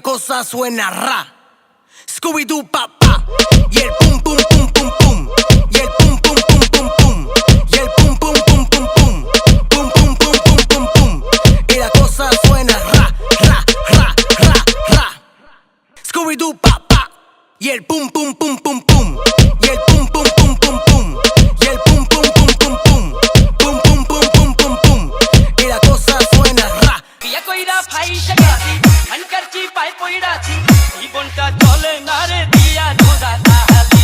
la cosa suena ra. Scooby-Doo papá. Y el pum pum pum pum pum. Y el pum pum pum pum pum. Y el pum pum pum pum pum. Pum pum pum pum pum pum. Y la cosa suena ra, ra, ra, ra, ra. Scooby-Doo papá. Y el pum pum pum pum pum. Y el pum pum pum pum pum. Y el pum pum pum pum pum. Pum pum pum pum pum pum. Y la cosa suena ra. বিয়া কইরা ফাইসা গেছি আনকার চিপাই পইড়াছি জীবনটা চলে না রে দিয়া রোজা তাহালি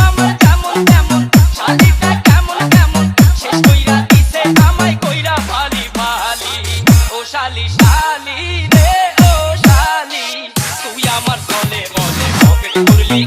আমার কেমন কেমন শালিটা কেমন কেমন শেষ কইরা দিছে আমায় কইরা ভালি ভালি ও শালি শালি রে ও শালি তুই আমার চলে বলে পকেট করলি